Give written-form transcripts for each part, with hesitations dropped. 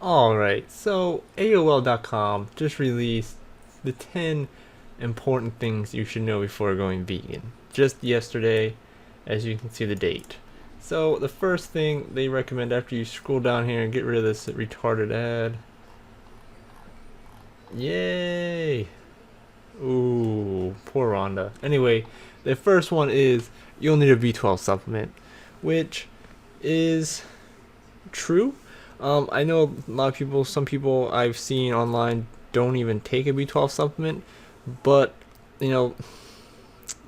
Alright, so AOL.com just released the 10 important things you should know before going vegan. Just yesterday, as you can see the date. So, the first thing they recommend after you scroll down here and get rid of this retarded ad. Yay! Ooh, poor Rhonda. Anyway, the first one is you'll need a B12 supplement, which is true. I know a lot of people, some people I've seen online don't even take a B12 supplement, but you know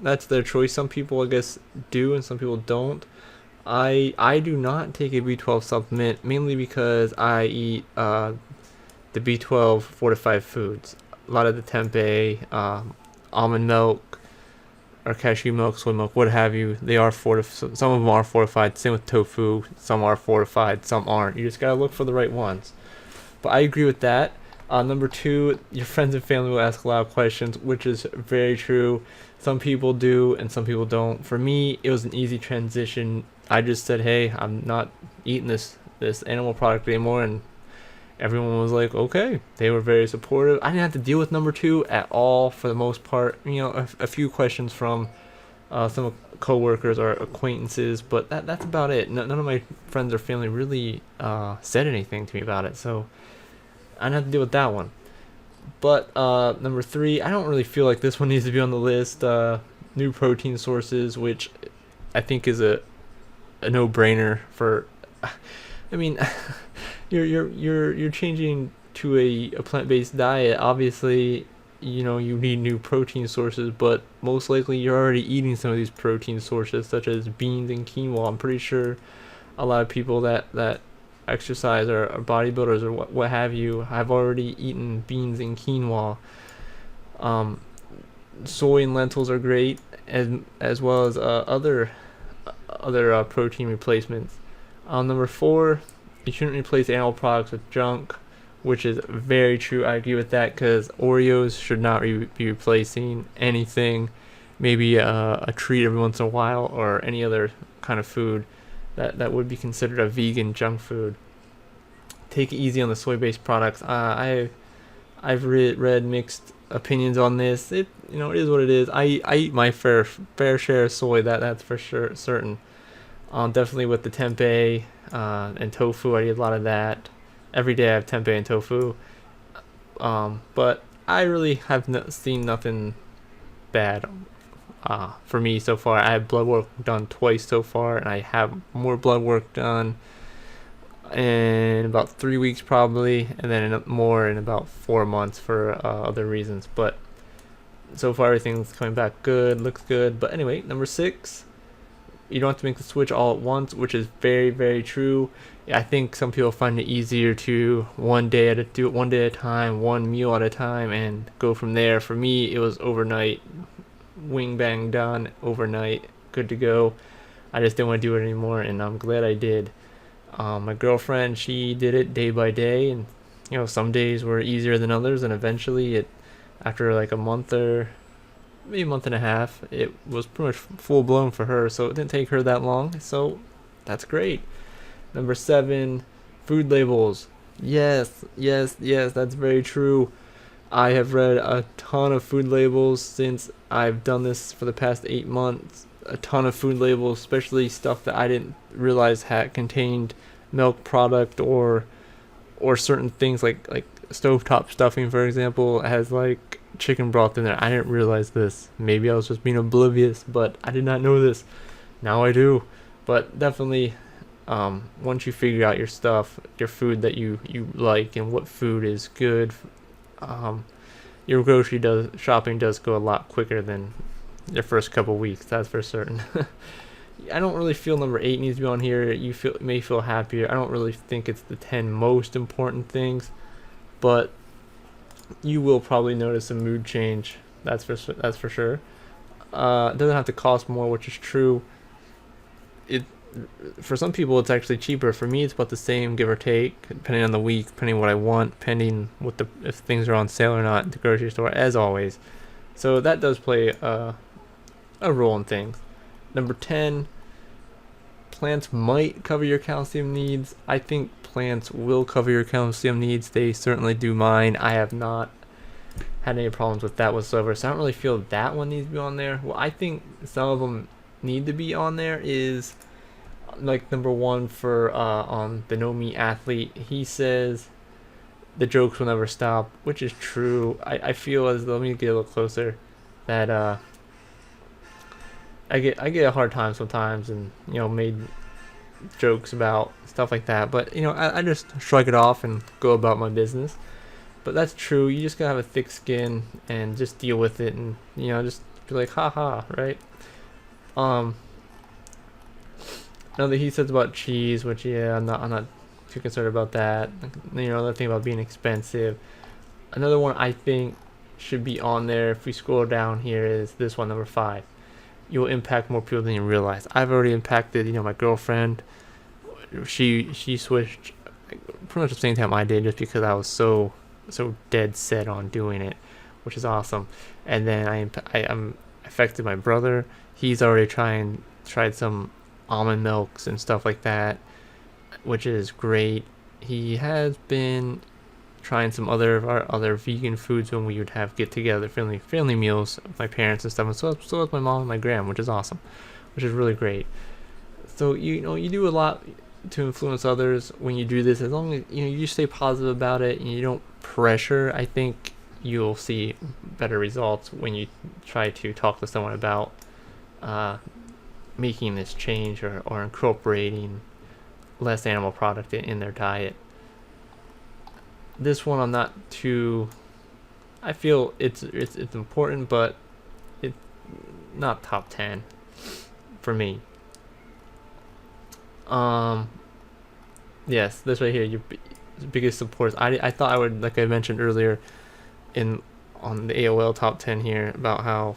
that's their choice. Some people, I guess, do, and some people don't. I do not take a B12 supplement mainly because I eat the B12 fortified foods. A lot of the tempeh, almond milk, or cashew milk, soy milk, what have you. They are fortified. Some of them are fortified. Same with tofu. Some are fortified. Some aren't. You just gotta look for the right ones. But I agree with that. Number two, your friends and family will ask a lot of questions, which is very true. Some people do, and some people don't. For me, it was an easy transition. I just said, "Hey, I'm not eating this animal product anymore," and everyone was like, "Okay." They were very supportive. I didn't have to deal with number two at all for the most part. A few questions from some coworkers or acquaintances, but that's about it. None of my friends or family really said anything to me about it, so I didn't have to deal with that one. But number three, I don't really feel like this one needs to be on the list. New protein sources, which I think is a no-brainer for. I mean, you're changing to a plant-based diet. Obviously, you need new protein sources, but most likely you're already eating some of these protein sources, such as beans and quinoa. I'm pretty sure a lot of people that exercise or bodybuilders or what have you have already eaten beans and quinoa. Um, Soy and lentils are great, as well as other protein replacements. Number four, you shouldn't replace animal products with junk, which is very true. I agree with that because Oreos should not be replacing anything. Maybe a treat every once in a while, or any other kind of food that would be considered a vegan junk food. Take it easy on the soy-based products. I've read mixed opinions on this. It is what it is. I eat my fair share of soy. That's for sure certain. Definitely with the tempeh and tofu. I eat a lot of that. Every day I have tempeh and tofu. But I really have seen nothing bad for me so far. I have blood work done twice so far, and I have more blood work done in about 3 weeks probably, and then more in about 4 months for other reasons. But so far everything's coming back good, looks good. But anyway, number six, you don't have to make the switch all at once, which is very, very true. I think some people find it easier to do it one day at a time, one meal at a time, and go from there. For me, it was overnight, wing bang done overnight, good to go. I just didn't want to do it anymore, and I'm glad I did. My girlfriend, she did it day by day, and some days were easier than others, and eventually, after like a month or maybe a month and a half, it was pretty much full blown for her. So it didn't take her that long. So that's great. Number seven, food labels. Yes, yes, yes, that's very true. I have read a ton of food labels since I've done this for the past 8 months. A ton of food labels, especially stuff that I didn't realize had contained milk product, or certain things like stovetop stuffing, for example, has like chicken broth in there. I didn't realize this. Maybe I was just being oblivious, but I did not know this. Now I do. But definitely, once you figure out your stuff, your food that you like, and what food is good, um, your shopping does go a lot quicker than your first couple weeks. That's for certain. I don't really feel number eight needs to be on here. May feel happier. I don't really think it's the 10 most important things, but you will probably notice a mood change. That's for sure. It doesn't have to cost more, which is true. It For some people it's actually cheaper. For me, it's about the same, give or take, depending on the week, depending on what I want, depending if things are on sale or not at the grocery store, as always. So that does play a role in things. Number 10, plants might cover your calcium needs. I think plants will cover your calcium needs. They certainly do mine. I have not had any problems with that whatsoever. So I don't really feel that one needs to be on there. Well, I think some of them need to be on there is like number one for on the No Meat Athlete. He says the jokes will never stop, which is true. I feel as though, let me get a little closer, that I get a hard time sometimes, and made jokes about stuff like that. But I just shrug it off and go about my business. But that's true. You just gotta have a thick skin and just deal with it, and just be like, haha, right? Another he says about cheese, which I'm not too concerned about that. Another thing about being expensive. Another one I think should be on there if we scroll down here is this one, number 5. You'll impact more people than you realize. I've already impacted, my girlfriend. She switched pretty much the same time I did, just because I was so dead set on doing it, which is awesome. And then I'm affected my brother. He's already tried some almond milks and stuff like that, which is great. He has been trying some of our other vegan foods when we would have get together family meals with my parents and stuff, and so with my mom and my grandma, which is awesome, which is really great. So you do a lot to influence others when you do this, as long as you stay positive about it and you don't pressure. I think you'll see better results when you try to talk to someone about making this change or incorporating less animal product in their diet. This one I'm not too. I feel it's important, but it's not top 10 for me. Yes, this right here, your biggest supports. I thought I would, like I mentioned earlier, on the AOL top 10 here, about how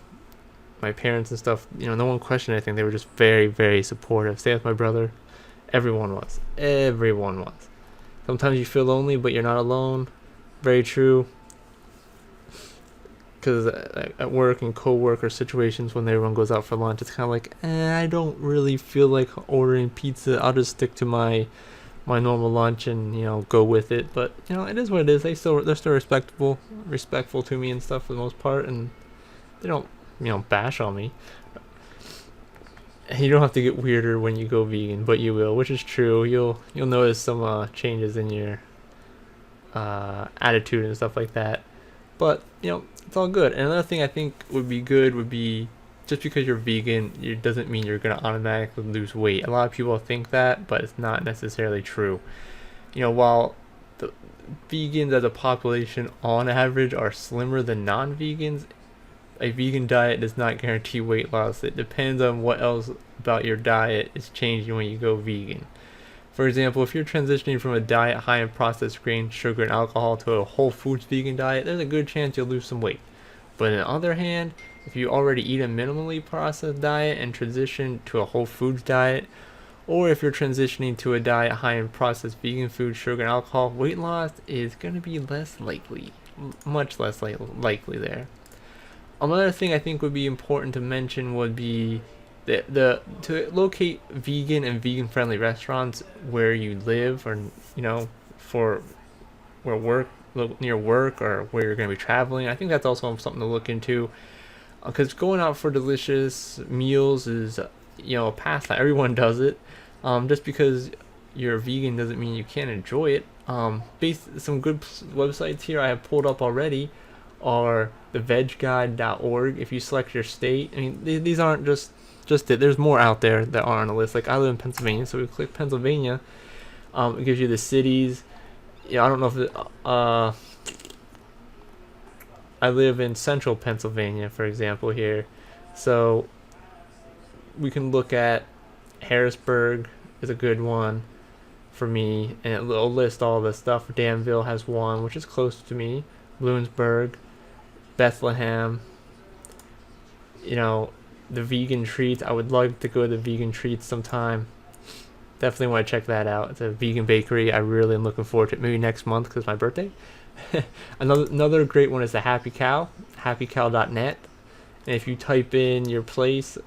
my parents and stuff, no one questioned anything. They were just very, very supportive. Same with my brother. Everyone was. Sometimes you feel lonely, but you're not alone. Very true. Because at work and co-worker situations, when everyone goes out for lunch, it's kind of like, I don't really feel like ordering pizza. I'll just stick to my normal lunch and go with it. But it is what it is. They're still respectful to me and stuff for the most part, and they don't bash on me. You don't have to get weirder when you go vegan, but you will, which is true. You'll notice some changes in your attitude and stuff like that. But it's all good. And another thing I think would be just because you're vegan, it doesn't mean you're gonna automatically lose weight. A lot of people think that, but it's not necessarily true. While the vegans as a population on average are slimmer than non-vegans, a vegan diet does not guarantee weight loss. It depends on what else about your diet is changing when you go vegan. For example, if you're transitioning from a diet high in processed grain, sugar, and alcohol to a whole foods vegan diet, there's a good chance you'll lose some weight. But on the other hand, if you already eat a minimally processed diet and transition to a whole foods diet, or if you're transitioning to a diet high in processed vegan food, sugar, and alcohol, weight loss is going to be less likely. Much less likely there. Another thing I think would be important to mention would be to locate vegan and vegan friendly restaurants where you live, or for near work, or where you're going to be traveling. I think that's also something to look into, because going out for delicious meals is a pastime. Everyone does it. Just because you're vegan doesn't mean you can't enjoy it. Some good websites here I have pulled up already are thevegguide.org. If you select your state, these aren't just it. There's more out there that are on the list. Like, I live in Pennsylvania, so we click Pennsylvania. It gives you the cities. I don't know if I live in central Pennsylvania, for example, here. So we can look at Harrisburg is a good one for me, and it'll list all the stuff. Danville has one, which is close to me. Bloomsburg, Bethlehem. The vegan treats. I would like to go to the vegan treats sometime. Definitely want to check that out. It's a vegan bakery. I really am looking forward to it. Maybe next month, because it's my birthday. Another great one is the Happy Cow, happycow.net. And if you type in your place,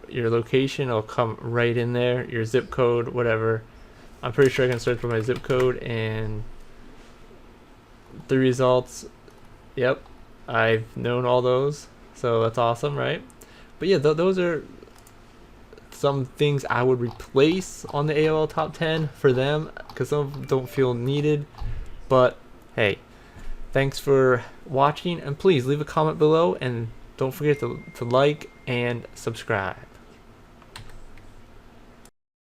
your location, it'll come right in there. Your zip code, whatever. I'm pretty sure I can search for my zip code and the results. Yep, I've known all those, so that's awesome, right? But yeah, those are some things I would replace on the AOL top 10 for them, because some of them don't feel needed. But hey, thanks for watching, and please leave a comment below, and don't forget to like and subscribe.